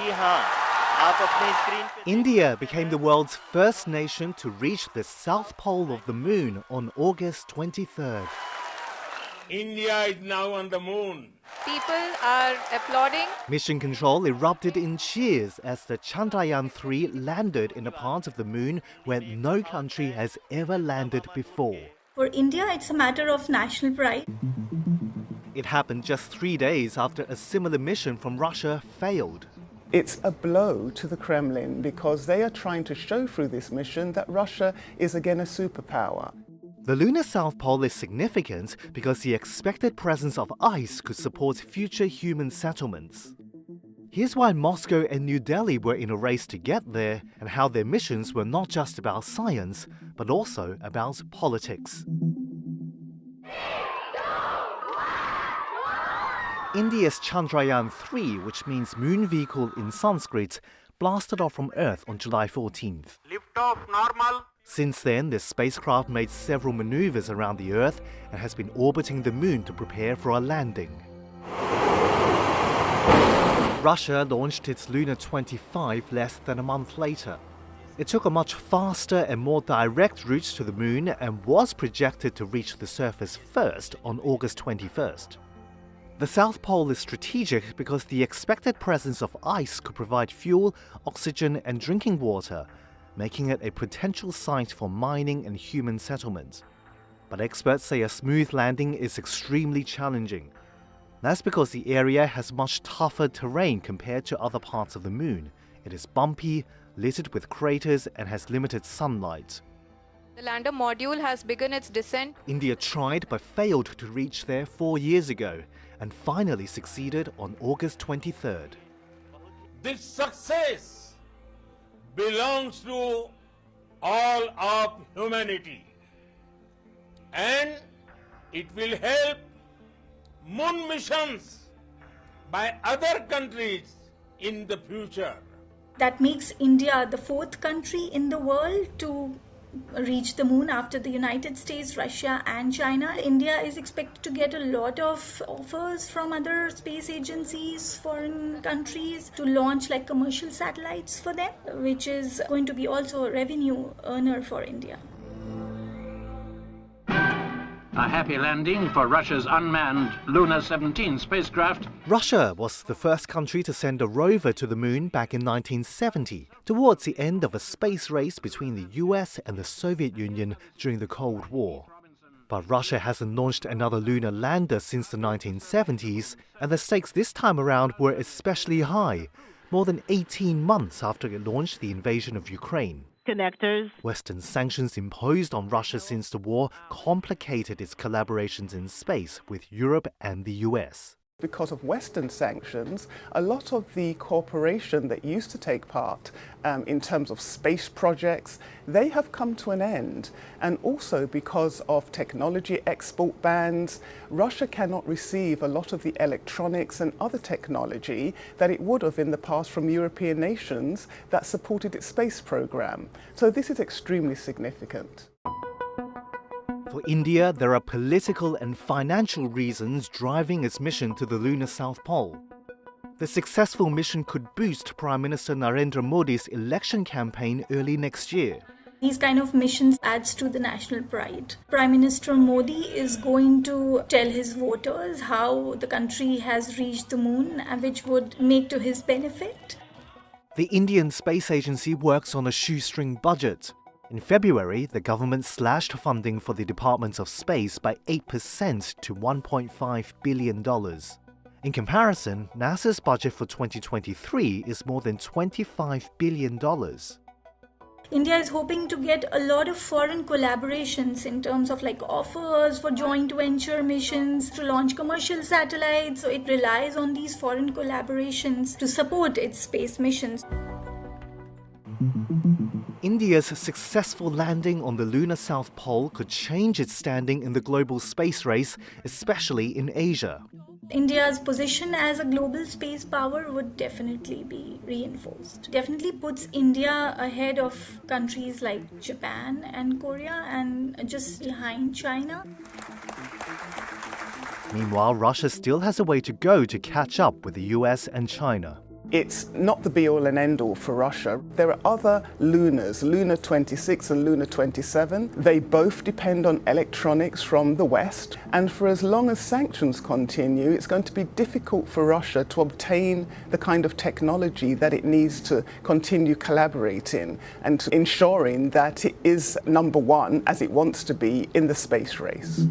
जी हाँ, आप अपने स्क्रीन पे India became the world's first nation to reach the south pole of the moon on August 23rd. India is now on the moon. People are applauding. Mission Control erupted in cheers as the Chandrayaan-3 landed in a part of the moon where no country has ever landed before. For India, it's a matter of national pride. It happened just 3 days after a similar mission from Russia failed. It's a blow to the Kremlin because they are trying to show through this mission that Russia is again a superpower. The lunar south pole is significant because the expected presence of ice could support future human settlements. Here's why Moscow and New Delhi were in a race to get there and how their missions were not just about science, but also about politics. India's Chandrayaan-3, which means moon vehicle in Sanskrit, blasted off from Earth on July 14th. Liftoff normal. Since then, the spacecraft made several maneuvers around the Earth and has been orbiting the moon to prepare for a landing. Russia launched its Luna 25 less than a month later. It took a much faster and more direct route to the moon and was projected to reach the surface first on August 21st. The South Pole is strategic because the expected presence of ice could provide fuel, oxygen and drinking water, making it a potential site for mining and human settlement. But experts say a smooth landing is extremely challenging. That's because the area has much tougher terrain compared to other parts of the moon. It is bumpy, littered with craters and has limited sunlight. The lander module has begun its descent. India tried but failed to reach there 4 years ago and finally succeeded on August 23rd. This success belongs to all of humanity, and it will help moon missions by other countries in the future. That makes India the fourth country in the world to reach the moon after the United States, Russia and China. India is expected to get a lot of offers from other space agencies, foreign countries to launch like commercial satellites for them, which is going to be also a revenue earner for India. A happy landing for Russia's unmanned Luna 17 spacecraft. Russia was the first country to send a rover to the moon back in 1970, towards the end of a space race between the US and the Soviet Union during the Cold War. But Russia hasn't launched another lunar lander since the 1970s, and the stakes this time around were especially high, more than 18 months after it launched the invasion of Ukraine. Connectors. Western sanctions imposed on Russia since the war complicated its collaborations in space with Europe and the US. Because of Western sanctions, a lot of the cooperation that used to take part in terms of space projects, they have come to an end. And also because of technology export bans, Russia cannot receive a lot of the electronics and other technology that it would have in the past from European nations that supported its space program. So this is extremely significant. For India, there are political and financial reasons driving its mission to the lunar South Pole. The successful mission could boost Prime Minister Narendra Modi's election campaign early next year. These kind of missions adds to the national pride. Prime Minister Modi is going to tell his voters how the country has reached the moon, which would make to his benefit. The Indian Space Agency works on a shoestring budget. In February, the government slashed funding for the Department of Space by 8% to $1.5 billion. In comparison, NASA's budget for 2023 is more than $25 billion. India is hoping to get a lot of foreign collaborations in terms of like offers for joint venture missions to launch commercial satellites. So it relies on these foreign collaborations to support its space missions. India's successful landing on the lunar South Pole could change its standing in the global space race, especially in Asia. India's position as a global space power would definitely be reinforced. Definitely puts India ahead of countries like Japan and Korea and just behind China. Meanwhile, Russia still has a way to go to catch up with the US and China. It's not the be-all and end-all for Russia. There are other lunars, Luna 26 and Luna 27. They both depend on electronics from the West, and for as long as sanctions continue, it's going to be difficult for Russia to obtain the kind of technology that it needs to continue collaborating and to ensuring that it is number one, as it wants to be, in the space race.